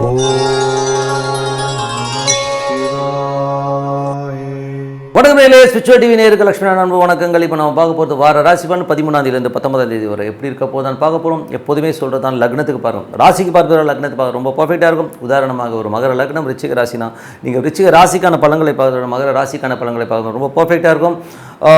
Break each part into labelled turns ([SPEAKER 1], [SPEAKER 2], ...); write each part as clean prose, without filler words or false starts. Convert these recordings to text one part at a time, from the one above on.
[SPEAKER 1] வணக்கம் மேலே spiritual TV நேயர்களுக்கு லட்சுமி அன்பு வணக்கங்கள். இப்போ நம்ம பார்க்க போகிறது வார ராசி பலன் 13ஆம் தேதியிலிருந்து 19ஆம் தேதி வரை எப்படி இருக்க போதான் பார்க்க போகிறோம். எப்போதுமே சொல்கிறது தான் லக்னத்துக்கு பாருங்கள், ராசிக்கு பார்க்குற லக்னத்துக்கு பார்க்க ரொம்ப பர்ஃபெக்டாக இருக்கும். உதாரணமாக ஒரு மகர லக்னம் ரிச்சிக ராசினா நீங்கள் ரிச்சிக ராசிக்கான பலன்களை பார்க்குற மகர ராசிக்கான பலன்களை பார்க்கணும் ரொம்ப பர்ஃபெக்டாக இருக்கும்.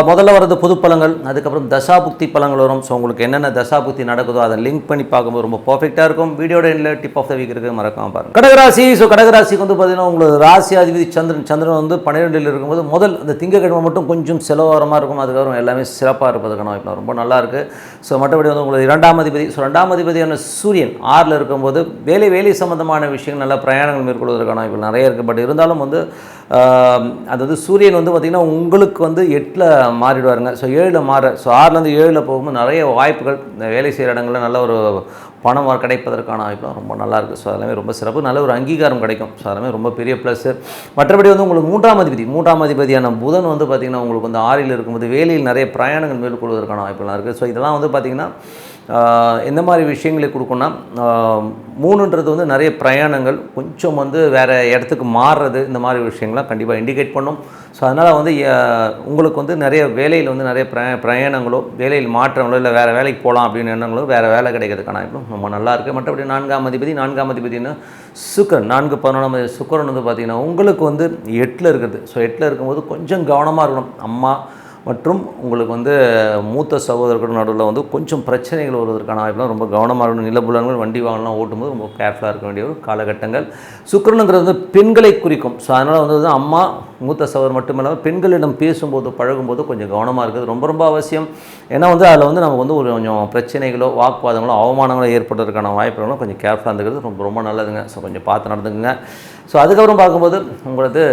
[SPEAKER 1] முதல்ல வரது பொது பலன்கள், அதுக்கப்புறம் தசாபுக்தி பலன்கள் வரும். ஸோ உங்களுக்கு என்னென்ன தசாபுக்தி நடக்குதோ அதை லிங்க் பண்ணி பார்க்கும்போது ரொம்ப பர்ஃபெக்டாக இருக்கும். வீடியோட எண்டில் டிப் ஆஃப் த வீக் இருக்குது, மறக்காம பாருங்கள். கடகராசி. ஸோ கடகராசிக்கு வந்து பார்த்தீங்கன்னா உங்களுக்கு ராசி அதிபதி சந்திரன் வந்து 12 இருக்கும்போது முதல் அந்த திங்கக்கிழமை மட்டும் கொஞ்சம் செலவாரமாக இருக்கும். அதுக்கப்புறம் எல்லாமே சிறப்பாக இருப்பதுக்கான வாய்ப்பு ரொம்ப நல்லா இருக்குது. ஸோ மற்றபடி வந்து உங்களுக்கு 2ஆம் அதிபதி, ஸோ 2ஆம் அதிபதியான சூரியன் 6ல் இருக்கும்போது வேலை சம்பந்தமான விஷயங்கள் நல்லா பிரயாணங்கள் மேற்கொள்வதற்கான வாய்ப்பு நிறைய இருக்குது. பட் இருந்தாலும் வந்து அது வந்து சூரியன் வந்து பார்த்திங்கன்னா உங்களுக்கு வந்து 8ல் மாறிடுவாருங்க. ஸோ 7ல் மாற, ஸோ 6லேருந்து 7ல் போகும்போது நிறைய வாய்ப்புகள் இந்த வேலை செய்கிற இடங்களில் நல்ல ஒரு பணம் கிடைப்பதற்கான வாய்ப்புலாம் ரொம்ப நல்லாயிருக்கு. ஸோ அதெல்லாமே ரொம்ப சிறப்பு, நல்ல ஒரு அங்கீகாரம் கிடைக்கும். ஸோ அதெல்லாமே ரொம்ப பெரிய ப்ளஸ்ஸு. மற்றபடி வந்து உங்களுக்கு 3ஆம் அதிபதியான புதன் வந்து பார்த்திங்கன்னா உங்களுக்கு வந்து 6ல் இருக்கும்போது வேலையில் நிறைய பிரயாணங்கள் மேற்கொள்வதற்கான வாய்ப்புலாம் இருக்குது. ஸோ இதெல்லாம் வந்து பார்த்திங்கன்னா எந்த மாதிரி விஷயங்களை கொடுக்குன்னா 3ன்றது வந்து நிறைய பிரயாணங்கள், கொஞ்சம் வந்து வேறு இடத்துக்கு மாறுறது, இந்த மாதிரி விஷயங்கள்லாம் கண்டிப்பாக இண்டிகேட் பண்ணும். ஸோ அதனால் வந்து உங்களுக்கு வந்து நிறைய வேலையில் வந்து நிறைய பிரயாணங்களோ வேலையில் மாற்றங்களோ இல்லை வேறு வேலைக்கு போகலாம் அப்படின்னு எண்ணங்களோ வேறு வேலை கிடைக்கிறதுக்கான ரொம்ப நல்லாயிருக்கு. மற்றபடி 4ஆம் அதிபதினா சுக்கரன் 4-11 சுக்கரன் வந்து பார்த்திங்கன்னா உங்களுக்கு வந்து 8ல் இருக்குது. ஸோ 8ல் இருக்கும்போது கொஞ்சம் கவனமாக இருக்கணும். அம்மா மற்றும் உங்களுக்கு வந்து மூத்த சகோதரர்கள் நடுவில் வந்து கொஞ்சம் பிரச்சனைகள் வருவதற்கான வாய்ப்புலாம் ரொம்ப கவனமாக இருக்கணும். நிலப்புலன்கள் வண்டி வாகனம்லாம் ஓட்டும்போது ரொம்ப கேர்ஃபுல்லாக இருக்க வேண்டிய ஒரு காலகட்டங்கள். சுக்கிரனுங்கிறது வந்து பெண்களை குறிக்கும். ஸோ அதனால் வந்து அம்மா மூத்த சகோதரர் மட்டும் இல்லாமல் பெண்களிடம் பேசும்போது பழகும்போது கொஞ்சம் கவனமாக இருக்குது ரொம்ப அவசியம். ஏன்னா வந்து அதில் வந்து நமக்கு வந்து ஒரு கொஞ்சம் பிரச்சனைகளோ வாக்குவாதங்களோ அவமானங்களோ ஏற்படுறதுக்கான வாய்ப்புகளும் கொஞ்சம் கேர்ஃபுல்லாக இருந்துக்கிறது ரொம்ப நல்லதுங்க. ஸோ கொஞ்சம் பார்த்து நடந்துக்குங்க. ஸோ அதுக்கப்புறம் பார்க்கும்போது உங்களுக்கு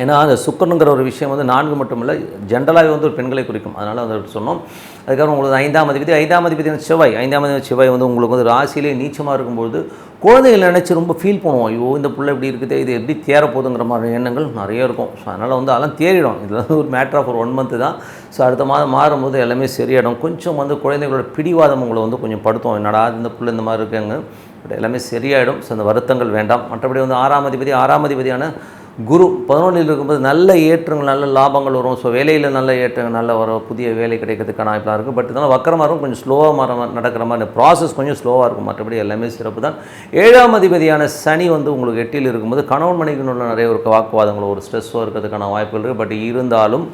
[SPEAKER 1] ஏன்னா அந்த சுக்கரனுங்கிற ஒரு விஷயம் வந்து 4 மட்டும் இல்லை, ஜென்ரலாகவே வந்து ஒரு பெண்களை குறிக்கும். அதனால் வந்து சொன்னோம். அதுக்கப்புறம் உங்களுக்கு 5ஆம் அதிபதி செவ்வாய் வந்து உங்களுக்கு வந்து ராசியிலே நீச்சமாக இருக்கும்போது குழந்தைகள் நினச்சி ரொம்ப ஃபீல் பண்ணுவோம். ஐயோ இந்த பிள்ளை இப்படி இருக்குது, இது எப்படி தேரப்போகுதுங்கிற மாதிரி எண்ணங்கள் நிறைய இருக்கும். ஸோ அதனால் வந்து அதெல்லாம் தேறிடும். இதில் வந்து ஒரு மேட்டர் ஆஃப் ஒரு 1 மந்த்து தான். ஸோ அடுத்த மாதம் மாறும்போது எல்லாமே சரியாயிடும். கொஞ்சம் வந்து குழந்தைகளோட பிடிவாதம் உங்களை வந்து கொஞ்சம் படுத்தும். என்னடா இந்த பிள்ளை இந்த மாதிரி இருக்காங்க, பட் எல்லாமே சரியாயிடும். ஸோ அந்த வருத்தங்கள் வேண்டாம். மற்றபடி வந்து 6ஆம் அதிபதியான குரு 11ல் இருக்கும்போது நல்ல ஏற்றங்கள், நல்ல லாபங்கள் வரும். ஸோ வேலையில் நல்ல ஏற்றங்கள், நல்ல வரும், புதிய வேலை கிடைக்கிறதுக்கான வாய்ப்பாக இருக்குது. பட் இதனால் வக்கரமாக இருக்கும், கொஞ்சம் ஸ்லோவாக நடக்கிற மாதிரி ப்ராசஸ் கொஞ்சம் ஸ்லோவாக இருக்கும். மற்றபடி எல்லாமே சிறப்பு தான். 7ஆம் அதிபதியான சனி வந்து உங்களுக்கு 8ல் இருக்கும்போது கணவன் மனைவிக்குள்ள நிறைய ஒரு வாக்குவாதங்களோ ஒரு ஸ்ட்ரெஸ்ஸோ இருக்கிறதுக்கான வாய்ப்புகள் இருக்குது. பட் இருந்தாலும்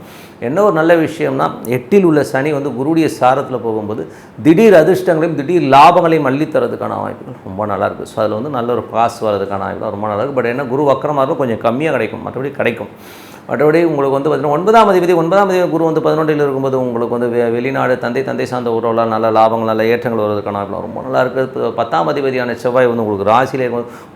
[SPEAKER 1] என்ன ஒரு நல்ல விஷயம்னா 8ல் உள்ள சனி வந்து குருடைய சாரத்தில் போகும்போது திடீர் அதிர்ஷ்டங்களையும் திடீர் லாபங்களையும் அள்ளித்தரதுக்கான வாய்ப்புகள் ரொம்ப நல்லாயிருக்கு. ஸோ அதில் வந்து நல்ல ஒரு பாஸ் வரதுக்கான வாய்ப்பு ரொம்ப நல்லாயிருக்கு. பட் என்ன குரு வக்கரமாக இருக்கும், கொஞ்சம் கம்மியாக கிடைக்கும், மற்றபடி கிடைக்கும். மற்றபடி உங்களுக்கு வந்து பார்த்திங்கன்னா 9ஆம் அதிபதி குரு வந்து 11ல் இருக்கும்போது உங்களுக்கு வந்து வெளிநாடு தந்தை சார்ந்த உறவுலாம் நல்ல லாபங்கள் நல்ல ஏற்றங்கள் வருவதற்கான ரொம்ப நல்லா இருக்குது. 10ஆம் அதிபதியான செவ்வாய் வந்து உங்களுக்கு ராசியிலே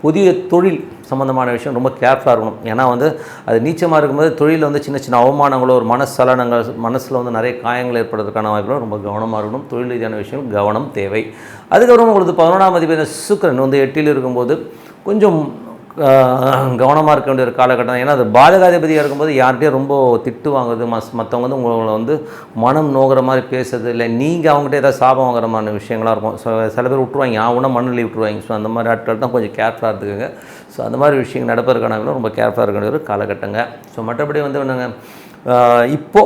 [SPEAKER 1] புதிய தொழில் சம்மந்தமான விஷயம் ரொம்ப கேர்ஃபுல்லாக இருக்கணும். ஏன்னா வந்து அது நீச்சமாக இருக்கும்போது தொழிலில் வந்து சின்ன அவமானங்களோ ஒரு மனசலனங்கள், மனசில் வந்து நிறைய காயங்கள் ஏற்படுறதுக்கான வாய்ப்புகளும் ரொம்ப கவனமாக இருக்கணும். தொழில் ரீதியான விஷயம் கவனம் தேவை. அதுக்கப்புறம் உங்களுக்கு 11ஆம் அதிபதி சுக்கிரன் வந்து 8ல் இருக்கும்போது கொஞ்சம் கவனமாக இருக்க வேண்டிய ஒரு காலகட்டம். ஏன்னா அது பாதகாதிபதியாக இருக்கும்போது யார்கிட்டையும் ரொம்ப திட்டு வாங்குறது, மற்றவங்க வந்து உங்களை வந்து மனம் நோகிற மாதிரி பேசுறது, இல்லை நீங்கள் அவங்ககிட்ட ஏதாவது சாபம் வாங்குற மாதிரி விஷயங்களாக இருக்கும். ஸோ சில பேர் விட்டுருவாங்க, அவனா மண்ணில் விட்டுருவாங்க. ஸோ அந்த மாதிரி ஆட்கள் தான் கொஞ்சம் கேர்ஃபுல்லாக இருந்துக்குங்க. ஸோ அந்த மாதிரி விஷயங்கள் நடப்பதற்கான ரொம்ப கேர்ஃபுல்லாக இருக்க வேண்டிய ஒரு காலகட்டங்க. ஸோ மற்றபடி வந்து என்னங்க இப்போ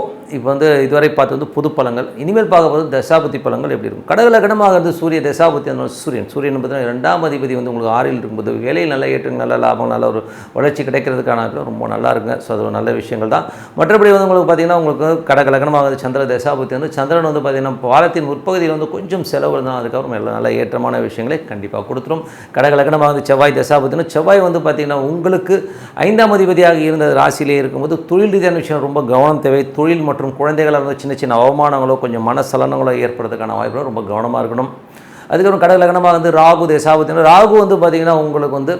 [SPEAKER 1] வந்து இதுவரை பார்த்து வந்து பொது பலங்கள், இனிமேல் பார்க்க போது தசாபதி பலங்கள் எப்படி இருக்கும். கடகலகணமாக இருந்து சூரிய தசாபதி சூரியன் பார்த்தீங்கன்னா 2ஆம் அதிபதி வந்து உங்களுக்கு 6ல் இருக்கும்போது வேலையில் நல்ல ஏற்றங்கள், நல்ல லாபம், நல்ல ஒரு வளர்ச்சி கிடைக்கிறதுக்கான ரொம்ப நல்லா இருக்குங்க. ஸோ அது ஒரு நல்ல விஷயங்கள் தான். மற்றபடி வந்து உங்களுக்கு பார்த்திங்கன்னா உங்களுக்கு கடகலகணமாக சந்திர தசாபதி வந்து சந்திரன் வந்து பார்த்திங்கன்னா வாரத்தின் முற்பகுதியில் வந்து கொஞ்சம் செலவு தான், அதுக்கப்புறம் எல்லாம் நல்ல ஏற்றமான விஷயங்களை கண்டிப்பாக கொடுத்துரும். கடகலகணமாக வந்து செவ்வாய் தசாபதினா செவ்வாய் வந்து பார்த்திங்கன்னா உங்களுக்கு 5ஆம் அதிபதியாக இருந்த ராசியிலே இருக்கும்போது தொழில் ரீதியான விஷயம் ரொம்ப கவனம் தேவை. தொழில் மற்றும் குழந்தைகளாக இருந்த சின்ன அவமானங்களோ கொஞ்சம் மனசலனங்களோ ஏற்படுறதுக்கான வாய்ப்புகளோ ரொம்ப கவனமாக இருக்கணும். அதுக்கப்புறம் கடகலகணமாக வந்து ராகு தசாபதினா ராகு வந்து பார்த்திங்கன்னா உங்களுக்கு வந்து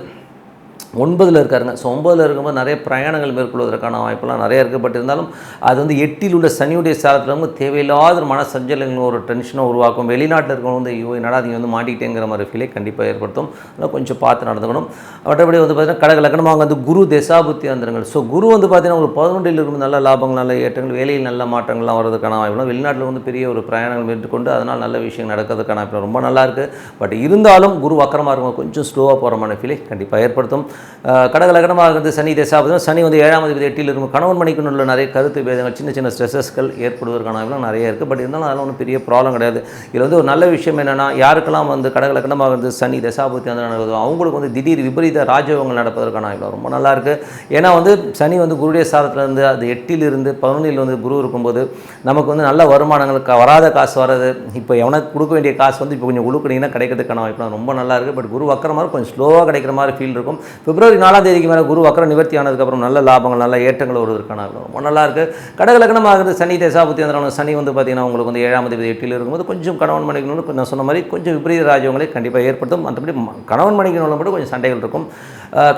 [SPEAKER 1] 9ல் இருக்காருங்க. ஸோ 9ல் இருக்கும்போது நிறைய பிரயாணங்கள் மேற்கொள்வதற்கான வாய்ப்பெல்லாம் நிறைய இருக்குது. பட் இருந்தாலும் அது வந்து 8ல் உள்ள சனியுடைய சாரத்தில் வந்து தேவையில்லாத ஒரு மன சஞ்சலங்கள் ஒரு டென்ஷனை உருவாக்கும். வெளிநாட்டில் இருக்கவங்க வந்து ஐயோ என்னடா நீங்கள் வந்து மாட்டிக்கிட்டேங்கிற மாதிரி ஃபீலை கண்டிப்பாக ஏற்படுத்தும். அதனால் கொஞ்சம் பார்த்து நடந்துக்கணும். மற்றபடி வந்து பார்த்திங்கன்னா கடக லக்னமாக வந்து குரு தசாபுத்தி அந்தரங்கள். ஸோ குரு வந்து பார்த்திங்கன்னா ஒரு 11ல் இருக்கும் நல்ல லாபங்கள் நல்ல ஏற்றங்கள் வேலையில் நல்ல மாற்றங்கள்லாம் வரதுக்கான வாய்ப்புலாம் வெளிநாட்டில் வந்து பெரிய ஒரு பிரயாணங்கள் மேற்கொண்டு அதனால் நல்ல விஷயம் நடக்கிறதுக்கான வாய்ப்பு ரொம்ப நல்லாயிருக்கு. பட் இருந்தாலும் குரு வக்கரமாக இருக்கும் கொஞ்சம் ஸ்லோவாக போகிற மாதிரி ஃபீலை கண்டிப்பாக ஏற்படுத்தும். கடக லக்னமாக இருந்து சனி தசாபுதம் சனி வந்து 7ஆம் அதிபதி 8ல் இருக்கும். கணவன் மனைவிக்கு உள்ள நிறைய கருத்து பேதங்கள் சின்ன சின்ன ஸ்ட்ரெஸஸ்கள் ஏற்படுவதற்கான வாய்ப்புலாம் நிறைய இருக்குது. பட் இருந்தாலும் அதெல்லாம் ஒன்றும் பெரிய ப்ராப்ளம் கிடையாது. இதில் வந்து ஒரு நல்ல விஷயம் என்னென்னா யாருக்கெல்லாம் வந்து கடக லக்னமாக இருந்து சனி தசாபுத்தி வந்து நடக்குதோ அவங்களுக்கு வந்து திடீர் விபரீத ராஜயோகங்கள் நடப்பதற்கான வாய்ப்பு ரொம்ப நல்லாயிருக்கு. ஏன்னா வந்து சனி வந்து குருடைய சாரத்தில் இருந்து அது 8ல் இருந்து 11ல் வந்து குரு இருக்கும்போது நமக்கு வந்து நல்ல வருமானங்கள் வராத காசு வர்றது இப்போ எவனுக்கு கொடுக்க வேண்டிய காசு வந்து இப்போ கொஞ்சம் உழுக்குனீங்கன்னா கிடைக்கிறதுக்கான வாய்ப்புலாம் ரொம்ப நல்லா இருக்குது. பட் குரு வக்கர மாதிரி கொஞ்சம் ஸ்லோவாக கிடைக்கிற மாதிரி ஃபீல் இருக்கும். பிப்ரவரி 4ஆம் தேதிக்கு மேலே குரு வக்கர நிவர்த்தி ஆனதுக்கப்புறம் நல்ல லாபங்கள் நல்ல ஏற்றங்கள் வருவதற்கான ரொம்ப நல்லா இருக்குது. கடக லக்னமாகிறது சனி தசாபுத்தி அந்த சனி வந்து பார்த்திங்கன்னா உங்களுக்கு வந்து 7ஆம் அதிபதி 8ல் இருக்கும்போது கொஞ்சம் கணவன் மனைவிக்கு நான் சொன்ன மாதிரி கொஞ்சம் விபரீத ராஜ்யங்களை கண்டிப்பாக ஏற்படுத்தும். மற்றபடி கணவன் மனைவிக்கு மட்டும் கொஞ்சம் சண்டைகள் இருக்கும்.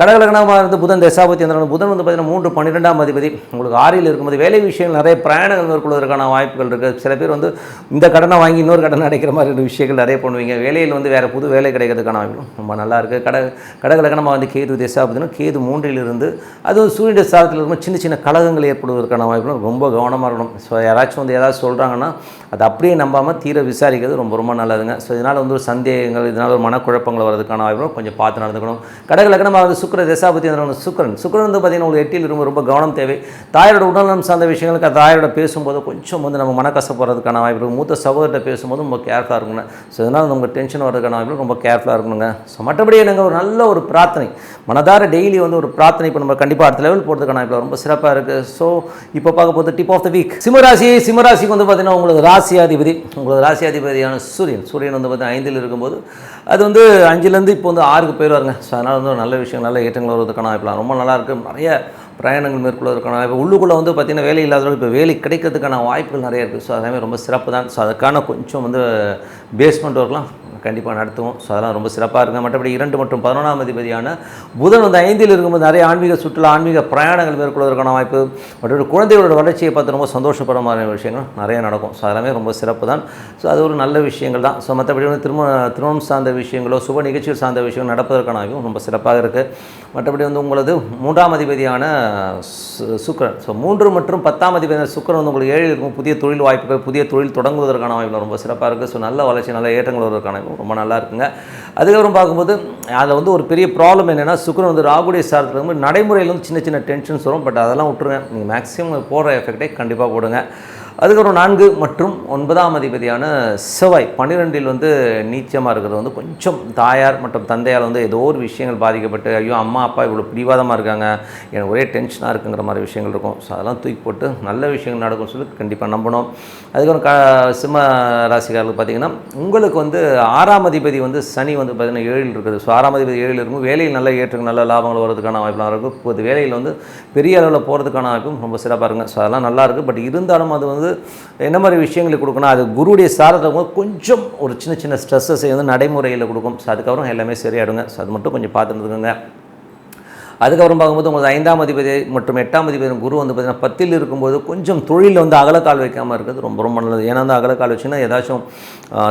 [SPEAKER 1] கடக லக்னமாக இருந்து புதன் தசாபுத்தி அந்த புதன் வந்து பார்த்திங்கன்னா 3 12ஆம் அதிபதி உங்களுக்கு 6ல் இருக்கும்போது வேலை விஷயங்கள் நிறைய பிரயாணங்கள் மேற்கொள்வதற்கான வாய்ப்புகள் இருக்குது. சில பேர் வந்து இந்த கடனை வாங்கி இன்னொரு கடனை அடைக்கிற மாதிரி விஷயங்கள் நிறைய பண்ணுவீங்க. வேலையில் வந்து வேறு புது வேலை கிடைக்கிறதுக்கான வாய்ப்பு ரொம்ப நல்லா இருக்குது. கடக லக்னமாக வந்து கேது தசாபுத்தினா கேது 3ல் இருந்து அது சூரியனுடைய சாரத்தில் இருக்கும் சின்ன சின்ன கலகங்கள் ஏற்படுவதற்கான வாய்ப்புகள் ரொம்ப கவனமாக இருக்கணும். ஸோ யாராச்சும் வந்து ஏதாவது சொல்கிறாங்கன்னா அது அப்படியே நம்பாமல் தீர விசாரிக்கிறது ரொம்ப ரொம்ப நல்லதுங்க. ஸோ இதனால் வந்து ஒரு சந்தேகங்கள் இதனால் ஒரு மனக்குழப்பங்கள் வரதுக்கான வாய்ப்புகள் கொஞ்சம் பார்த்து நடந்துக்கணும். கடக லக்னமாக வந்து சுக்கிர தசாபுத்தி சுக்கிரன் வந்து பார்த்திங்கன்னா உங்களுக்கு 8ல் இருக்கும் ரொம்ப கவனம் தேவை. தாயோட உடல்நலம் சார்ந்த விஷயங்களுக்கு தாயோட பேசும்போது கொஞ்சம் வந்து நம்ம மனக்கசப்படுறதுக்கான வாய்ப்பு மூத்த சகோதரத்தை பேசும்போது ரொம்ப கேர்ஃபுல்லாக இருக்கணுங்க. ஸோ இதனால் உங்களுக்கு டென்ஷன் வரதுக்கான வாய்ப்பு ரொம்ப கேர்ஃபுல்லாக இருக்கணுங்க. ஸோ மற்றபடி எனக்கு ஒரு நல்ல ஒரு பிரார்த்தனை மனதார டெய்லி வந்து ஒரு பிரார்த்தனை இப்போ நம்ம கண்டிப்பாக அடுத்த லெவல் போகிறதுக்கான இப்போ ரொம்ப சிறப்பாக இருக்குது. ஸோ இப்போ பார்க்க போகிறது டிப் ஆஃப் த வீக் சிம்மராசிக்கு வந்து பார்த்திங்கன்னா உங்களுக்கு ராசியாதிபதியான சூரியன் வந்து பார்த்திங்கன்னா 5ல் இருக்கும்போது அது வந்து 5லேருந்து இப்போ வந்து 6க்கு போயிடுவாருங்க. ஸோ அதனால் வந்து நல்ல விஷயம் நல்ல ஏற்றங்கள் வருவதற்கான வாய்ப்புலாம் ரொம்ப நல்லாயிருக்கு. நிறைய பிரயாணங்கள் மேற்கொள்வதற்கான வாய்ப்பு உள்ளுக்குள்ளே வந்து பார்த்திங்கன்னா வேலை இல்லாதவர்கள் இப்போ வேலை கிடைக்கிறதுக்கான வாய்ப்புகள் நிறைய இருக்குது. ஸோ அதேமாதிரி ரொம்ப சிறப்பு தான். ஸோ அதுக்கான கொஞ்சம் வந்து பேஸ்மெண்ட் ஒர்க்லாம் கண்டிப்பாக நடத்துவோம். ஸோ அதெல்லாம் ரொம்ப சிறப்பாக இருக்குது. மற்றபடி 2 மற்றும் 11ஆம் அதிபதியான புதன் வந்து 5ல் இருக்கும்போது நிறைய ஆன்மீக சுற்றுலா ஆன்மீக பிரயாணங்கள் மேற்கொள்வதற்கான வாய்ப்பு மற்றபடி குழந்தைகளோட வளர்ச்சியை பார்த்து ரொம்ப சந்தோஷப்படுற மாதிரி விஷயங்கள் நிறைய நடக்கும். ஸோ அதெல்லாமே ரொம்ப சிறப்பு தான். ஸோ அது ஒரு நல்ல விஷயங்கள் தான். ஸோ மற்றபடி வந்து திருமணம் சார்ந்த விஷயங்களோ சுப நிகழ்ச்சிகள் சார்ந்த விஷயங்கள் நடப்பதற்கான வாய்ப்பும் ரொம்ப சிறப்பாக இருக்குது. மற்றபடி வந்து உங்களது 3ஆம் அதிபதியான சுக்கிரன். ஸோ 3 மற்றும் 10ஆம் அதிபதியான சுக்கிரன் வந்து உங்களுக்கு 7ல் இருக்கும் புதிய தொழில் வாய்ப்புகள் புதிய தொழில் தொடங்குவதற்கான வாய்ப்புகள் ரொம்ப சிறப்பாக இருக்குது. ஸோ நல்ல வளர்ச்சி நல்ல ஏற்றங்கள் வருவதற்கான ரொம்ப நல்லா இருக்குங்க. அதுக்கப்புறம் பார்க்கும்போது அதில் வந்து ஒரு பெரிய ப்ராப்ளம் என்னென்னா சுக்கிரன் வந்து ராகுடைய சாரத்தில் இருக்கும்போது நடைமுறையில் வந்து சின்ன சின்ன டென்ஷன்ஸ் வரும். பட் அதெல்லாம் விட்டுருங்க. நீங்கள் மேக்ஸிமம் போடுற எஃபெக்டை கண்டிப்பாக போடுங்க. அதுக்கப்புறம் 4 மற்றும் 9ஆம் அதிபதியான செவ்வாய் 12ல் வந்து நீச்சமாக இருக்கிறது வந்து கொஞ்சம் தாயார் மற்றும் தந்தையால் வந்து ஏதோ ஒரு விஷயங்கள் பாதிக்கப்பட்டு ஐயோ அம்மா அப்பா இவ்வளோ பிடிவாதமாக இருக்காங்க எனக்கு ஒரே டென்ஷனாக இருக்குங்கிற மாதிரி விஷயங்கள் இருக்கும். ஸோ அதெல்லாம் தூக்கி போட்டு நல்ல விஷயங்கள் நடக்கும்னு சொல்லி கண்டிப்பாக நம்பணும். அதுக்கப்புறம் சிம்ம ராசிக்காரர்களுக்கு பார்த்திங்கன்னா உங்களுக்கு வந்து 6ஆம் அதிபதி வந்து சனி வந்து பார்த்திங்கன்னா 7ல் இருக்குது. ஸோ 6ஆம் அதிபதி 7ல் இருக்கும் வேலையில் நல்ல ஏற்றுக்கு நல்ல லாபங்கள் வரதுக்கான வாய்ப்புலாம் இருக்கும். இப்போது வேலையில் வந்து பெரிய அளவில் போகிறதுக்கான வாய்ப்பும் ரொம்ப சிறப்பாக இருக்குங்க. ஸோ அதெல்லாம் நல்லாயிருக்கு. பட் இருந்தாலும் அது வந்து என்ன மாதிரி விஷயங்களை கொடுக்கணும் அது குருடைய சாரத்தை கொஞ்சம் ஒரு சின்ன சின்ன ஸ்ட்ரெஸ்ஸை வந்து நடைமுறையில் கொடுக்கும். ஸோ அதுக்கப்புறம் எல்லாமே சரியாயிடுங்க. ஸோ அது மட்டும் கொஞ்சம் பார்த்துருந்துக்குங்க. அதுக்கப்புறம் பார்க்கும்போது உங்களுக்கு 5ஆம் அதிபதி மற்றும் 8ஆம் அதிபதி குரு வந்து பார்த்திங்கன்னா 10ல் இருக்கும்போது கொஞ்சம் தொழிலில் வந்து அகலக்கால் வைக்காமல் இருக்கிறது ரொம்ப ரொம்ப நல்லது. ஏன்னா வந்து அகலக்கால் வச்சுன்னா ஏதாச்சும்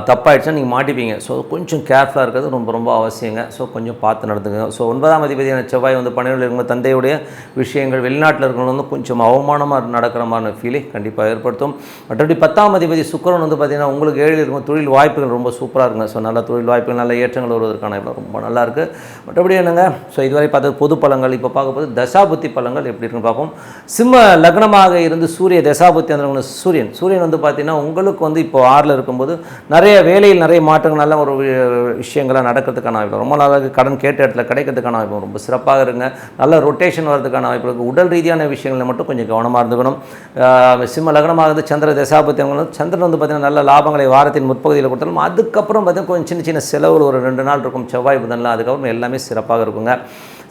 [SPEAKER 1] தப்பாயிடுச்சுன்னா நீங்கள் மாட்டிப்பீங்க. ஸோ கொஞ்சம் கேர்ஃபுல்லாக இருக்கிறது ரொம்ப ரொம்ப அவசியங்க. ஸோ கொஞ்சம் பார்த்து நடந்துங்க. ஸோ 9ஆம் அதிபதியான செவ்வாய் வந்து 12ல் இருக்கும்போது தந்தையுடைய விஷயங்கள் வெளிநாட்டில் இருக்கிறவங்க வந்து கொஞ்சம் அவமானமாக நடக்கிற மாதிரி ஃபீலை கண்டிப்பாக ஏற்படுத்தும். மற்றபடி 10ஆம் அதிபதி சுக்கிரன் வந்து பார்த்திங்கன்னா உங்களுக்கு 7ல் இருக்கும் தொழில் வாய்ப்புகள் ரொம்ப சூப்பராக இருக்குங்க. ஸோ நல்ல தொழில் வாய்ப்புகள் நல்ல ஏற்றங்கள் வருவதற்கான ரொம்ப நல்லாயிருக்கு. மற்றபடி என்னங்க ஸோ இதுவரை பார்த்தது பொது பலங்கள். இப்போ பார்க்க போது தசாபுத்தி பலங்கள் எப்படி இருக்குன்னு பார்ப்போம். சிம்ம லக்னமாக இருந்து சூரிய தசாபுத்தி அந்த சூரியன் வந்து பார்த்திங்கன்னா உங்களுக்கு வந்து இப்போ 6ல் இருக்கும்போது நிறைய வேலையில் நிறைய மாற்றங்கள் நல்ல ஒரு விஷயங்கள்லாம் நடக்கிறதுக்கான வாய்ப்பு ரொம்ப நல்லா இருக்குது. கடன் கேட்ட இடத்துல கிடைக்கிறதுக்கான வாய்ப்பு ரொம்ப சிறப்பாக இருங்க. நல்ல ரொட்டேஷன் வரதுக்கான வாய்ப்பு இருக்குது. உடல் ரீதியான விஷயங்களில் மட்டும் கொஞ்சம் கவனமாக இருந்துக்கணும். சிம்ம லக்னமாக இருந்து சந்திர தசாபுத்தி சந்திரன் வந்து பார்த்திங்கன்னா நல்ல லாபங்களை வாரத்தின் முற்பகுதியில் கொடுத்தாலும் அதுக்கப்புறம் பார்த்திங்கன்னா கொஞ்சம் சின்ன சின்ன செலவுகள் ஒரு 2 நாள் இருக்கும் செவ்வாய் புதன்லாம். அதுக்கப்புறம் எல்லாமே சிறப்பாக இருக்குங்க.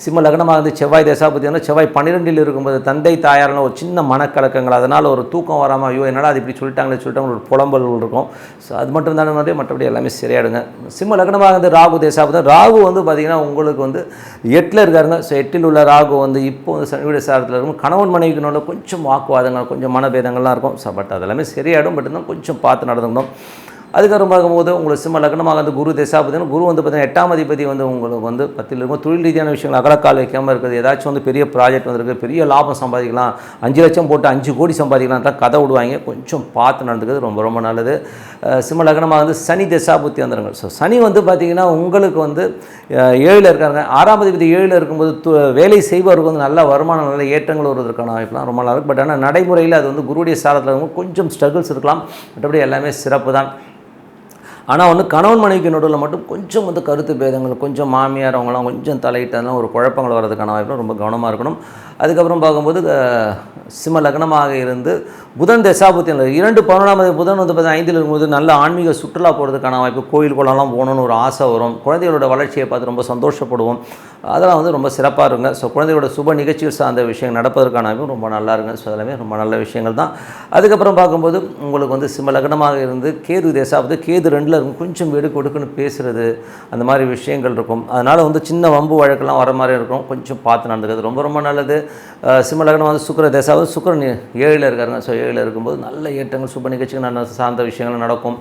[SPEAKER 1] சிம்ம லக்னமாக இருந்து செவ்வாய் தசாபதி வந்து செவ்வாய் 12 இருக்கும்போது தந்தை தாயாரான ஒரு சின்ன மனக்கலக்கங்கள், அதனால் ஒரு தூக்கம் வராமல் ஐயோ என்னடா அது இப்படி சொல்லிட்டாங்க ஒரு புலம்பல் இருக்கும். ஸோ அது மட்டும் தானே மாதிரி மற்றபடி எல்லாமே சரியாயிடுங்க. சிம்ம லக்னமாக இருந்து ராகு தசாபதி, ராகு வந்து பார்த்திங்கன்னா உங்களுக்கு வந்து 8ல் இருக்காருங்க. ஸோ 8ல் உள்ள ராகு வந்து இப்போ வந்து சனியுடைய சாரத்தில் இருக்கும். கணவன் மனைவிக்குனால கொஞ்சம் வாக்குவாதங்கள், கொஞ்சம் மனபேதங்கள்லாம் இருக்கும். ஸோ பட் அதெல்லாமே சரியாயிடும். பட் இருந்தால் கொஞ்சம் பார்த்து நடந்துக்கணும். அதுக்கப்புறம் பார்க்கும்போது உங்களுக்கு சிம்ம லக்னமாக வந்து குரு தசாபதினா, குரு வந்து பார்த்தீங்கன்னா 8ஆம் அதிபதி வந்து உங்களுக்கு வந்து 10ல் இருக்கும். தொழில் ரீதியான விஷயங்கள் அகலக்கால் வைக்காமல் இருக்குது. ஏதாச்சும் வந்து பெரிய ப்ராஜெக்ட் வந்திருக்கு, பெரிய லாபம் சம்பாதிக்கலாம், 5 லட்சம் போட்டு 5 கோடி சம்பாதிக்கலாம் தான் கதை விடுவாங்க. கொஞ்சம் பார்த்து நடந்துக்கிறது ரொம்ப ரொம்ப நல்லது. சிம்ம லக்னமாக வந்து சனி தசாபுத்தி வந்துடுங்க. ஸோ சனி வந்து பார்த்திங்கன்னா உங்களுக்கு வந்து 7ல் இருக்காங்க. 6ஆம் அதிபதி 7ல் இருக்கும்போது வேலை செய்பவருக்கு வந்து நல்ல வருமானம், நல்ல ஏற்றங்கள் வருவதற்கான வாய்ப்புலாம் ரொம்ப நல்லா இருக்குது. பட் ஆனால் நடைமுறையில் அது வந்து குருடைய சாரத்தில் இருக்கும், கொஞ்சம் ஸ்ட்ரகிள்ஸ் இருக்கலாம். மற்றபடி எல்லாமே சிறப்பு தான். ஆனால் வந்து கணவன் மனைவிக்கு நடுவில் மட்டும் கொஞ்சம் வந்து கருத்து பேதங்கள், கொஞ்சம் மாமியார் அவங்களாம் கொஞ்சம் தலையிட்டதெல்லாம் ஒரு குழப்பங்கள் வரதுக்கான வாய்ப்பு, ரொம்ப கவனமாக இருக்கணும். அதுக்கப்புறம் பார்க்கும்போது சிம்ம லக்னமாக இருந்து புதன் தசாபுத்தி 2 புதன் வந்து பார்த்தீங்கன்னா 5ல் இருக்கும்போது நல்ல ஆன்மீக சுற்றுலா போகிறதுக்கான வாய்ப்பு, கோயில் குளம்லாம் போகணுன்னு ஒரு ஆசை வரும். குழந்தைகளோட வளர்ச்சியை பார்த்து ரொம்ப சந்தோஷப்படுவோம். அதெல்லாம் வந்து ரொம்ப சிறப்பாக இருங்க. ஸோ குழந்தைகளோட சுப நிகழ்ச்சிகள் சார்ந்த விஷயங்கள் நடப்பதற்கான வாய்ப்பு ரொம்ப நல்லா இருங்க. ஸோ எல்லாமே ரொம்ப நல்ல விஷயங்கள் தான். அதுக்கப்புறம் பார்க்கும்போது உங்களுக்கு வந்து சிம்ம லக்னமாக இருந்து கேது தசாபுத்தி, கேது 2ல் இருக்கும். கொஞ்சம் வெடுக்கு ஒடுக்குன்னு பேசுகிறது அந்த மாதிரி விஷயங்கள் இருக்கும். அதனால் வந்து சின்ன வம்பு வழக்கெல்லாம் வர மாதிரி இருக்கும். கொஞ்சம் பார்த்து நடந்துக்கிறது ரொம்ப ரொம்ப நல்லது. சிம்ம லக்னம் வந்து சுக்கிர தசாபுத்தி, சுக்கிரன் 7ல் இருக்காருங்க. ஸோ 7ல் இருக்கும்போது நல்ல ஏற்றங்கள், சுப நிகழ்ச்சிகள், நல்ல சார்ந்த விஷயங்கள் நடக்கும்.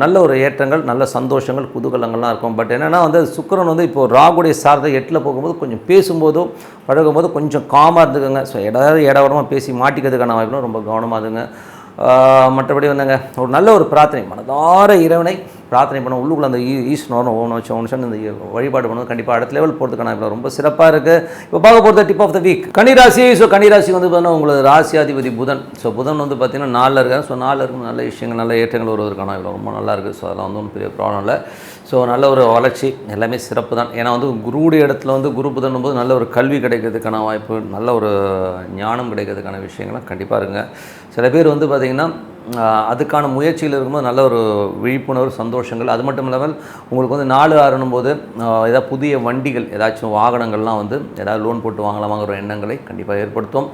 [SPEAKER 1] நல்ல ஒரு ஏற்றங்கள், நல்ல சந்தோஷங்கள், குதூகலங்கள்லாம் இருக்கும். பட் என்னென்னா வந்து சுக்கிரன் வந்து இப்போது ராகுடைய சார்ந்த 8ல் போகும்போது கொஞ்சம் பேசும்போதோ பழகும்போது கொஞ்சம் காமாக இருந்துக்குங்க. ஸோ ஏதாவது இடவரமாக பேசி மாட்டிக்கிறதுக்கான வாய்ப்புலாம் ரொம்ப கவனமாக இருந்துங்க. மற்றபடி வந்துங்க ஒரு நல்ல ஒரு பிரார்த்தனை, மனதார இறைவனை பிரார்த்தனை பண்ண உள்ளுக்குள்ள அந்த ஈஸ்வரன் ஓணும் இந்த வழிபாடு பண்ணுவது கண்டிப்பாக அடுத்த லெவல் போகிறதுக்கான இப்போ ரொம்ப சிறப்பாக இருக்குது. இப்போ பார்க்க போகிறது டிப் ஆஃப் த வீக் கன்னிராசி. ஸோ கன்னிராசி வந்து பார்த்தீங்கன்னா உங்களுக்கு ராசியாதிபதி புதன். ஸோ புதன் வந்து பார்த்திங்கன்னா 4ல் இருக்காரு. ஸோ 4ல் இருக்கும் நல்ல விஷயங்கள், நல்ல ஏற்றங்கள் வருவதற்கான இவ்வளோ ரொம்ப நல்லா இருக்குது. ஸோ அதெல்லாம் வந்து ஒன்றும் பெரிய ப்ராப்ளம் இல்லை. ஸோ நல்ல ஒரு வளர்ச்சி, எல்லாமே சிறப்பு தான். ஏன்னா வந்து குருவுடைய இடத்துல வந்து குரு புதன் போது நல்ல ஒரு கல்வி கிடைக்கிறதுக்கான வாய்ப்பு, நல்ல ஒரு ஞானம் கிடைக்கிறதுக்கான விஷயங்கள்லாம் கண்டிப்பாக இருக்குங்க. சில பேர் வந்து பார்த்திங்கன்னா அதுக்கான முயற்சியில் இருக்கும்போது நல்ல ஒரு விழிப்புணர்வு, சந்தோஷங்கள். அது மட்டும் இல்லாமல் உங்களுக்கு வந்து 4 போது ஏதாவது புதிய வண்டிகள், ஏதாச்சும் வாகனங்கள்லாம் வந்து ஏதாவது லோன் போட்டு வாங்கலாமாங்கிற எண்ணங்களை கண்டிப்பாக ஏற்படுத்தும்.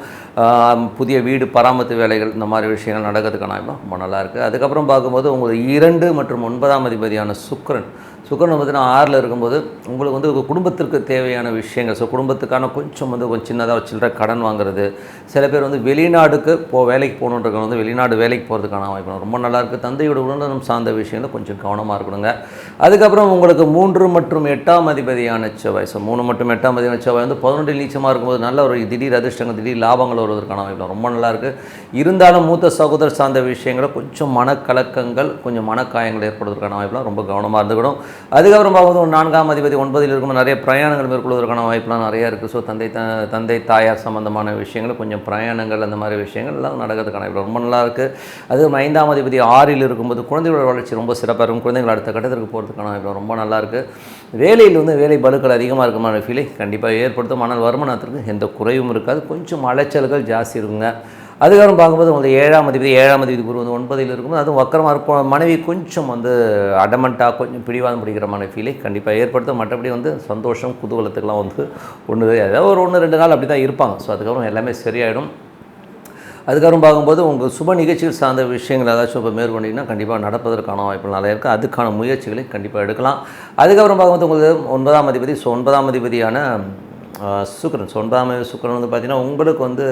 [SPEAKER 1] புதிய வீடு பராமரிப்பு வேலைகள், இந்த மாதிரி விஷயங்கள் நடக்கிறதுக்கான ரொம்ப நல்லாயிருக்கு. அதுக்கப்புறம் பார்க்கும்போது உங்களுக்கு 2 மற்றும் 9ஆம் அதிபதியான சுக்கிரன் பார்த்தீங்கன்னா 6ல் இருக்கும்போது உங்களுக்கு வந்து குடும்பத்திற்கு தேவையான விஷயங்கள், ஸோ குடும்பத்துக்கான கொஞ்சம் வந்து கொஞ்சம் சின்னதாக சில்லற கடன் வாங்குறது, சில பேர் வந்து வெளிநாடுக்கு வேலைக்கு போகணுன்றவங்க வந்து வெளிநாடு வேலைக்கு போகிறதுக்கான வாய்ப்பு ரொம்ப நல்லாயிருக்கு. தந்தையோட உடல்நலம் சார்ந்த விஷயங்கள் கொஞ்சம் கவனமாக இருக்கணுங்க. அதுக்கப்புறம் உங்களுக்கு 3 மற்றும் 8ஆம் அதிபதியான செவ்வாய். ஸோ 3 மற்றும் 8ஆம் அதிபதியான செவ்வாய் வந்து 11 நீச்சமாக இருக்கும்போது நல்ல ஒரு திடீர் அதிர்ஷ்டங்கள், திடீர் லாபங்கள் வருவதற்கான வாய்ப்பு ரொம்ப நல்லாயிருக்கு. இருந்தாலும் மூத்த சகோதரர் சார்ந்த விஷயங்களை கொஞ்சம் மனக்கலக்கங்கள், கொஞ்சம் மனக்காயங்கள் ஏற்படுவதற்கான வாய்ப்புலாம் ரொம்ப கவனமாக இருந்துக்கணும். அதுக்கப்புறம் பார்க்கும்போது 4ஆம் அதிபதி 9ல் இருக்கும், நிறைய பிரயாணங்கள் மேற்கொள்வதற்கான வாய்ப்புலாம் நிறையா இருக்குது. ஸோ தந்தை தாயார் சம்பந்தமான விஷயங்கள், கொஞ்சம் பிரயாணங்கள், அந்த மாதிரி விஷயங்கள் எல்லாம் நடக்கிறதுக்கான ரொம்ப நல்லா இருக்குது. அதுவும் 5ஆம் அதிபதி 6ல் இருக்கும்போது குழந்தைகளோட வளர்ச்சி ரொம்ப சிறப்பாக இருக்கும். குழந்தைகள் அடுத்த கட்டத்திற்கு போகிறதுக்கான ரொம்ப நல்லாயிருக்கு. வேலையில் வந்து வேலை பலுக்கள் அதிகமாக இருக்குமான ஃபீலை கண்டிப்பாக ஏற்படுத்தும். ஆனால் வருமானத்திற்கு எந்த குறைவும் இருக்காது, கொஞ்சம் அலைச்சல்கள் ஜாஸ்தி இருக்குங்க. அதுக்கப்புறம் பார்க்கும்போது உங்களுக்கு 7ஆம் அதிபதி குரு வந்து 9ல் இருக்கும்போது அதுவும் வக்கரமாக இருக்கும். மனைவி கொஞ்சம் வந்து அடமெண்ட்டாக கொஞ்சம் பிடிவாதம் பிடிக்கிற ஃபீலை கண்டிப்பாக ஏற்படுத்தும். மற்றபடி வந்து சந்தோஷம், குதூகலத்துக்கெலாம் வந்து ஏதாவது ஒரு 1-2 நாள் அப்படி தான் இருப்பாங்க. ஸோ அதுக்கப்புறம் எல்லாமே சரியாயிடும். அதுக்கப்புறம் பார்க்கும்போது உங்கள் சுப நிகழ்ச்சிகள் சார்ந்த விஷயங்கள் ஏதாச்சும் இப்போ மேற்கொண்டிங்கன்னா கண்டிப்பாக நடப்பதற்கான வாய்ப்பு நல்லா இருக்குது. அதுக்கான முயற்சிகளை கண்டிப்பாக எடுக்கலாம். அதுக்கப்புறம் பார்க்கும்போது உங்களுக்கு 9ஆம் அதிபதி. ஸோ 9ஆம் அதிபதியான சுக்கிரன். ஸோ 9ஆம் சுக்கிரன் வந்து பார்த்திங்கன்னா உங்களுக்கு வந்து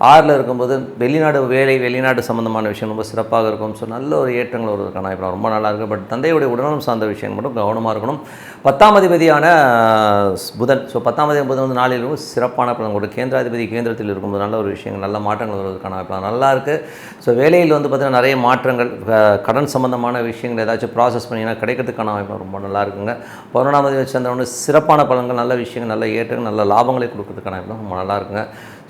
[SPEAKER 1] 6ல் இருக்கும்போது வெளிநாடு சம்மந்தமான விஷயம் ரொம்ப சிறப்பாக இருக்கும். ஸோ நல்ல ஒரு ஏற்றங்கள் வருவதற்கான இப்போ ரொம்ப நல்லா இருக்குது. பட் தந்தையுடைய உடல்நலம் சார்ந்த விஷயம் மட்டும் கவனமாக இருக்கணும். 10ஆம் அதிபதியான புதன். ஸோ 10ஆம் அதிபதி புதன் வந்து 4ல் இருக்கும், சிறப்பான பலன். ஒரு கேந்திராதிபதி கேந்திரத்தில் இருக்கும்போது நல்ல ஒரு விஷயங்கள், நல்ல மாற்றங்கள் வருவதற்கான இப்போ நல்லா இருக்குது. ஸோ வேலையில் வந்து பார்த்திங்கன்னா நிறைய மாற்றங்கள், கடன் சம்மந்தமான விஷயங்கள் ஏதாச்சும் ப்ராசஸ் பண்ணிங்கன்னா கிடைக்கிறதுக்கான வாய்ப்பு ரொம்ப நல்லா இருக்குங்க. 11ஆம் அதிபதி சந்திரன் சிறப்பான பலன்கள், நல்ல விஷயங்கள், நல்ல ஏற்றங்கள், நல்ல லாபங்களை கொடுக்கறதுக்கான ரொம்ப நல்லா இருக்குங்க.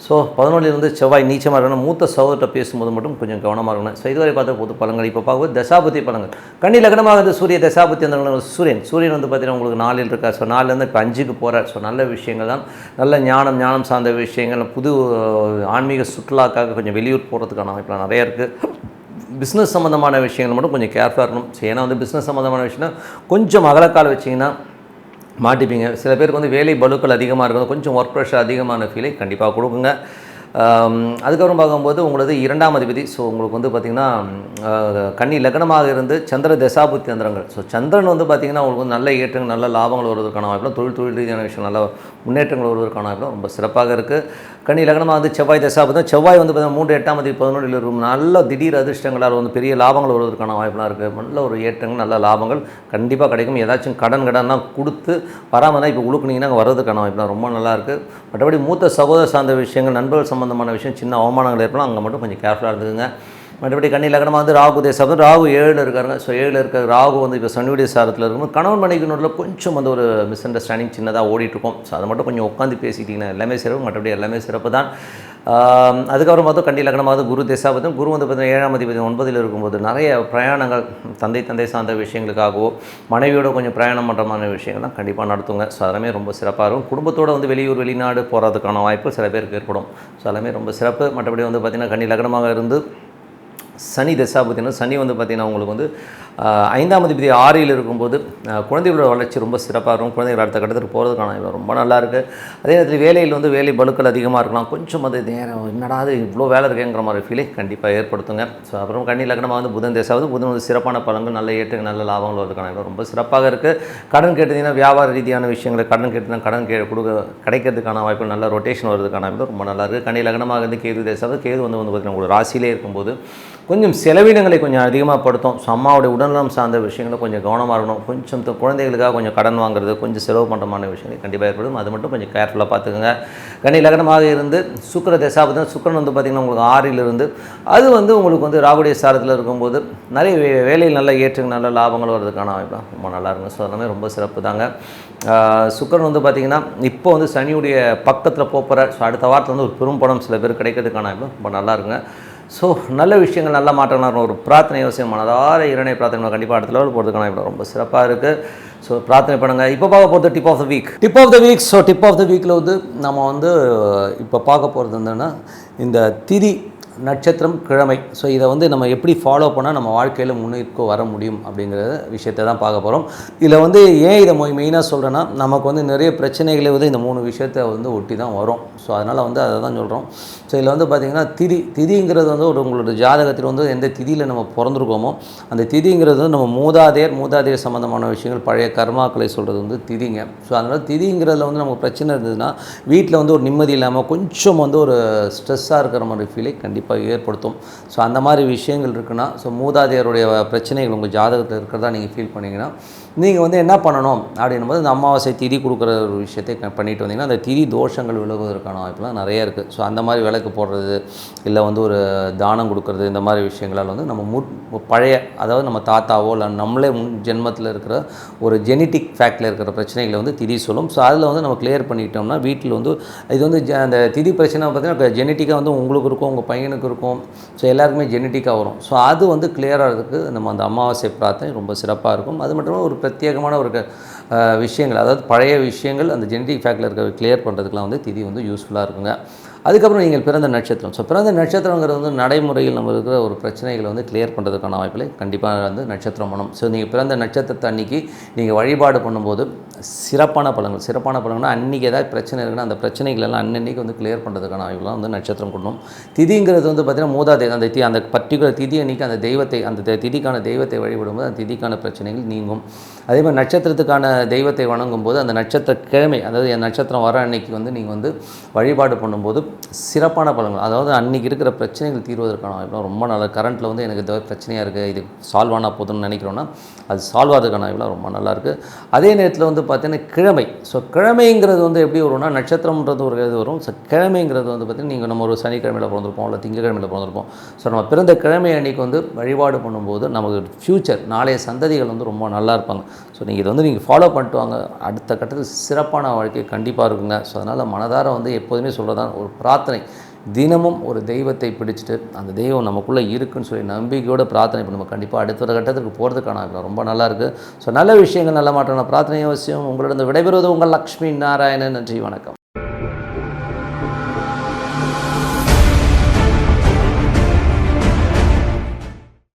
[SPEAKER 1] ஸோ 11ல் செவ்வாய் நீச்சமாக இருக்கணும். மூத்த சகோதரத்தை பேசும்போது மட்டும் கொஞ்சம் கவனமாக இருக்கணும். ஸோ இதுவரை பார்த்த பொது பலன்கள். இப்போ பார்க்கும்போது தசாபதி பலன்கள். கன்னி லக்னமாக வந்து சூரிய தசாபதி அந்த சூரியன் வந்து பார்த்திங்கன்னா உங்களுக்கு 4ல் இருக்கார். ஸோ 4லேருந்து இப்போ 5க்கு போகிறார். ஸோ நல்ல விஷயங்கள் தான், நல்ல ஞானம் சார்ந்த விஷயங்கள், புது ஆன்மீக சுற்றுலாக்காக கொஞ்சம் வெளியூர் போகிறதுக்கான வாய்ப்புலாம் நிறையா இருக்குது. பிஸ்னஸ் சம்மந்தமான விஷயங்கள் மட்டும் கொஞ்சம் கேர்ஃபுல்லாக இருக்கணும். ஸோ ஏன்னா வந்து பிஸ்னஸ் சம்மந்தமான விஷயம்னா கொஞ்சம் அகலக்கால் வச்சிங்கன்னா மாட்டிப்பீங்க. சில பேருக்கு வந்து வேலை பளுக்கள் அதிகமாக இருக்கும், கொஞ்சம் ஒர்க் ப்ரெஷர் அதிகமான ஃபீலை கண்டிப்பாக கொடுக்குங்க. அதுக்கப்புறம் பார்க்கும்போது உங்களது 2ஆம் அதிபதி. ஸோ உங்களுக்கு வந்து பார்த்திங்கன்னா கன்னி லக்னமாக இருந்து சந்திர தசாபுத்தி அந்தரங்கள். ஸோ சந்திரன் வந்து பார்த்திங்கன்னா உங்களுக்கு வந்து நல்ல ஏற்றங்கள் நல்ல லாபங்கள் வருவதற்கான வாய்ப்பும், தொழில் ரீதியான விஷயம் நல்ல முன்னேற்றங்கள் வருவதற்கான வாய்ப்பும் ரொம்ப சிறப்பாக இருக்குது. கன்னி லக்னமாக வந்து செவ்வாய் தசாபுத்தம். செவ்வாய் வந்து பார்த்திங்கன்னா 3 8ஆம் அதிபதி 11 இருக்கும். நல்ல திடீர் அதிர்ஷ்டங்களால் வந்து பெரிய லாபங்கள் வருவதற்கான வாய்ப்புலாம் இருக்குது. நல்ல ஒரு ஏற்றங்கள் நல்ல லாபங்கள் கண்டிப்பாக கிடைக்கும். ஏதாச்சும் கடன்லாம் கொடுத்து வராமல் இப்போ உழுக்குனீங்கன்னா அங்கே வர்றதுக்கான வாய்ப்புலாம் ரொம்ப நல்லாயிருக்கு. மற்றபடி மூத்த சகோதர சார்ந்த விஷயங்கள் நண்பர்கள் சம்பந்தமான விஷயம் சின்ன அவமானங்கள் ஏற்படும், அங்கே மட்டும் கொஞ்சம் கேர்ஃபுல்லாக இருந்துக்குங்க. மற்றபடி கன்னி லக்னமாக வந்து ராகு தேசம், ராகு 7 இருக்காருங்க. ஸோ 7 இருக்க ராகு வந்து இப்போ சனியுடைய சாரத்தில் இருக்கும்போது கணவன் மனைவி நடுவில் கொஞ்சம் வந்து ஒரு மிஸ் அண்டர்ஸ்டாண்டிங் சின்னதாக ஓடிட்டுருக்கும். ஸோ அதை மட்டும் கொஞ்சம் உட்காந்து பேசிட்டிங்கன்னா எல்லாமே சிறப்பு, மற்றபடி எல்லாமே சிறப்பு தான். அதுக்கப்புறம் பார்த்தோம் கன்னி லக்னமாக வந்து குரு தேசாபத்தம். குரு வந்து பார்த்தீங்கன்னா 7ஆம் அதிபதி 9ல் இருக்கும்போது நிறைய பிரயாணங்கள் தந்தை சார்ந்த விஷயங்களுக்காகவோ மனைவியோட கொஞ்சம் பிரயாணம் பண்ணுறமான விஷயங்கள்லாம் கண்டிப்பாக நடத்துங்க. ஸோ அதெல்லாமே ரொம்ப சிறப்பாக இருக்கும். குடும்பத்தோடு வந்து வெளியூர் வெளிநாடு போகிறதுக்கான வாய்ப்பு சில பேருக்கு ஏற்படும். ஸோ எல்லாமே ரொம்ப சிறப்பு. மற்றபடி வந்து பார்த்திங்கன்னா கன்னி லக்னமாக இருந்து சனி தசாபுத்தினா சனி வந்து பார்த்திங்கன்னா உங்களுக்கு வந்து 5ஆம் அதிபதி 6ல் இருக்கும்போது குழந்தைகளோட வளர்ச்சி ரொம்ப சிறப்பாக இருக்கும். குழந்தைகள் அடுத்த கட்டத்துக்கு போகிறதுக்கான ரொம்ப நல்லாயிருக்கு. அதே நேரத்தில் வேலையில் வந்து வேலை பளுக்கள் அதிகமாக இருக்கலாம். கொஞ்சம் அது நேரம் என்னடா இவ்வளோ வேலை இருக்கேங்கிற மாதிரி ஃபீலை கண்டிப்பாக ஏற்படுத்துங்க. ஸோ அப்புறம் கன்னி லக்னமாக வந்து புதன் தேசாவது. புதன் வந்து சிறப்பான பலன்கள் நல்ல ஏற்றுக்கு நல்ல லாபங்கள் வருவதற்கான ரொம்ப சிறப்பாக இருக்குது. கடன் கேட்டீங்கன்னா வியாபார ரீதியான விஷயங்களை கடன் கேட்டுனா கடன் கிடைக்கிறதுக்கான வாய்ப்பு நல்ல ரொட்டேஷன் வருவதற்கான வாய்ப்பு ரொம்ப நல்லா இருக்குது. கன்னி லக்னமாக வந்து கேது தேசாவது. கேது வந்து பார்த்திங்கன்னா உங்களுக்கு ராசியிலே இருக்கும்போது கொஞ்சம் செலவினங்களை கொஞ்சம் அதிகமாக படுத்தும். ஸோ அம்மாவுடைய உடல்நலம் சார்ந்த விஷயங்களை கொஞ்சம் கவனமாக இருக்கணும். கொஞ்சம் குழந்தைகளுக்காக கொஞ்சம் கடன் வாங்குறது கொஞ்சம் செலவு பண்ணுறமான விஷயங்கள் கண்டிப்பாக ஏற்படும். அது மட்டும் கொஞ்சம் கேர்ஃபுல்லாக பார்த்துக்கோங்க. கன்னி லக்னமாக இருந்து சுக்கிர தசாபதம். சுக்கிரன் வந்து பார்த்திங்கன்னா உங்களுக்கு 6ல் இருந்து அது வந்து உங்களுக்கு வந்து ராகுடைய சாரத்தில் இருக்கும்போது நிறைய வேலையில் நல்ல ஏற்றுங்க நல்ல லாபங்கள் வர்றதுக்கான வாய்ப்பு ரொம்ப நல்லா இருக்கும். ஸோ அதெல்லாமே ரொம்ப சிறப்பு தாங்க. சுக்கிரன் வந்து பார்த்திங்கன்னா இப்போ வந்து சனியுடைய பக்கத்தில் போகிற ஸோ அடுத்த வாரத்தில் வந்து ஒரு பெரும் படம் சில பேர் கிடைக்கிறதுக்கான வாய்ப்பு ரொம்ப நல்லா இருக்குங்க. ஸோ நல்ல விஷயங்கள் நல்ல மாற்றங்களாக ஒரு பிரார்த்தனை அவசியம், மனதார இறைவனை பிரார்த்தனை கண்டிப்பாக அடுத்த லெவல் போகிறதுக்கான ரொம்ப சிறப்பாக இருக்குது. ஸோ பிரார்த்தனை பண்ணுங்கள். இப்போ பார்க்க போகிறது tip of the week. So tip of the வீக்கில் வந்து நம்ம வந்து இப்போ பார்க்க போகிறது என்னென்னா இந்த திதி நட்சத்திரம் கிழமை. ஸோ இதை வந்து நம்ம எப்படி ஃபாலோ பண்ணால் நம்ம வாழ்க்கையில் முன்னேற்க வர முடியும் அப்படிங்கிற விஷயத்தை தான் பார்க்க போகிறோம். இதில் வந்து ஏன் இதை மெயினாக சொல்கிறேன்னா நமக்கு வந்து நிறைய பிரச்சனைகளை வந்து இந்த 3 விஷயத்தை வந்து ஒட்டி தான் வரும். ஸோ அதனால் வந்து அதை தான் சொல்கிறோம். ஸோ இதில் வந்து பார்த்திங்கன்னா திதிங்கிறது வந்து உங்களோட ஜாதகத்தில் வந்து எந்த திதியில் நம்ம பிறந்திருக்கோமோ அந்த திதிங்கிறது வந்து நம்ம மூதாதையர் சம்மந்தமான விஷயங்கள் பழைய கர்மாக்களை சொல்கிறது வந்து திதிங்க. ஸோ அதனால் திதிங்கிறதுல வந்து நமக்கு பிரச்சனை இருந்ததுன்னா வீட்டில் வந்து ஒரு நிம்மதி இல்லாமல் கொஞ்சம் வந்து ஒரு ஸ்ட்ரெஸ்ஸாக இருக்கிற மாதிரி ஃபீலை கண்டிப்பாக ஏற்படுத்தும். ஸோ அந்த மாதிரி விஷயங்கள் இருக்குன்னா ஸோ மூதாதையருடைய பிரச்சனைகள் உங்கள் ஜாதகத்தில் இருக்கிறதா நீங்கள் ஃபீல் பண்ணிங்கன்னா நீங்கள் வந்து என்ன பண்ணணும் அப்படின்னும்போது இந்த அமாவாசை திதி கொடுக்குற ஒரு விஷயத்தை பண்ணிட்டு வந்தீங்கன்னா அந்த திதி தோஷங்கள் விலகுவதற்கான வாய்ப்புலாம் நிறைய இருக்குது. ஸோ அந்த மாதிரி விளக்கு போடுறது இல்லை வந்து ஒரு தானம் கொடுக்குறது இந்த மாதிரி விஷயங்களால் வந்து நம்ம பழைய அதாவது நம்ம தாத்தாவோ இல்லை நம்மளே முன் ஜென்மத்தில் இருக்கிற ஒரு ஜெனட்டிக் ஃபேக்டில் இருக்கிற பிரச்சனைகளை வந்து திதி சொல்லும். ஸோ அதில் வந்து நம்ம கிளியர் பண்ணிட்டோம்னா வீட்டில் வந்து இது வந்து அந்த திதி பிரச்சனை பார்த்திங்கன்னா ஜெனட்டிக்காக வந்து உங்களுக்கு இருக்கும் உங்கள் பையனுக்கு இருக்கும். ஸோ எல்லாருக்குமே ஜெனட்டிக்காக வரும். ஸோ அது வந்து கிளியராகிறதுக்கு நம்ம அந்த அமாவாசை பிரார்த்தனை ரொம்ப சிறப்பாக இருக்கும். அது மட்டும் ஒரு பிரத்யேகமான ஒரு விஷயங்கள் அதாவது பழைய விஷயங்கள் அந்த ஜெனட்டிக் ஃபேக்டில் இருக்கிற கிளியர் பண்ணுறதுக்குலாம் வந்து திதி வந்து யூஸ்ஃபுல்லாக இருக்குங்க. அதுக்கப்புறம் நீங்கள் பிறந்த நட்சத்திரம். ஸோ பிறந்த நட்சத்திரங்கிறது வந்து நடைமுறையில் நம்ம இருக்கிற ஒரு பிரச்சனைகளை வந்து கிளியர் பண்ணுறதுக்கான வாய்ப்பில் கண்டிப்பாக வந்து நட்சத்திரம் பண்ணணும். ஸோ நீங்கள் பிறந்த நட்சத்திரத்தை அன்றைக்கி நீங்கள் வழிபாடு பண்ணும்போது சிறப்பான பலன்கள் அன்றைக்கி ஏதாவது பிரச்சனை இருக்குன்னா அந்த பிரச்சனைகளெல்லாம் அன்னன்னைக்கு வந்து கிளியர் பண்ணுறதுக்கான வாய்ப்புலாம் வந்து நட்சத்திரம் கொடுக்கணும். திதிங்கிறது வந்து பார்த்திங்கன்னா மூதாதை அந்த பர்டிகுலர் திதி அன்றைக்கி அந்த தெய்வத்தை அந்த திதிக்கான தெய்வத்தை வழிபடும்போது அந்த திதிக்கான பிரச்சனைகள் நீங்கும். அதே மாதிரி நட்சத்திரத்துக்கான தெய்வத்தை வணங்கும் போது அந்த நட்சத்திர கிழமை அதாவது என் நட்சத்திரம் வர அன்னைக்கு வந்து நீங்கள் வந்து வழிபாடு பண்ணும்போது சிறப்பான பலன்கள் அதாவது அன்றைக்கி இருக்கிற பிரச்சனைகள் தீர்வதற்கான வாய்ப்புலாம் ரொம்ப நல்ல கரண்ட்டில் வந்து எனக்கு இந்த பிரச்சனையாக இருக்குது இது சால்வ் ஆனால் போதும்னு நினைக்கிறோன்னா அது சால்வ் ஆகிறதுக்கான வாய்ப்புலாம் ரொம்ப நல்லாயிருக்கு. அதே நேரத்தில் வந்து பார்த்திங்கன்னா கிழமை. ஸோ கிழமைங்கிறது வந்து எப்படி வரும்னா நட்சத்திரம்ன்றது ஒரு இது வரும். ஸோ கிழமைங்கிறது வந்து பார்த்திங்கன்னா நீங்கள் நம்ம ஒரு சனிக்கிழமையில் பிறந்திருப்போம் இல்லை திங்கக்கிழமையில் பிறந்திருப்போம். ஸோ நம்ம பிறந்த கிழமை அன்றைக்கி வந்து வழிபாடு பண்ணும்போது நமக்கு ஃப்யூச்சர் நாளைய சந்ததிகள் வந்து ரொம்ப நல்லா இருப்பாங்க. ஸோ நீங்கள் இதை வந்து நீங்கள் ஃபாலோ பண்ணிட்டு வாங்க அடுத்த கட்டத்தில் சிறப்பான வாழ்க்கை கண்டிப்பாக இருக்குங்க. ஸோ அதனால் மனதார வந்து எப்போதுமே சொல்கிறதான் ஒரு பிரார்த்தனை தினமும் ஒரு தெய்வத்தை பிடிச்சிட்டு அந்த தெய்வம் நமக்குள்ளே இருக்குன்னு சொல்லி நம்பிக்கையோட பிரார்த்தனை பண்ணுவோம். கண்டிப்பாக அடுத்த கட்டத்துக்கு போகிறதுக்கான ரொம்ப நல்லாயிருக்கு. ஸோ நல்ல விஷயங்கள் நல்ல மாற்றம் பிரார்த்தனை அவசியம். உங்களிடம் விடைபெறுவது உங்கள் லக்ஷ்மி நாராயணன். நன்றி, வணக்கம்.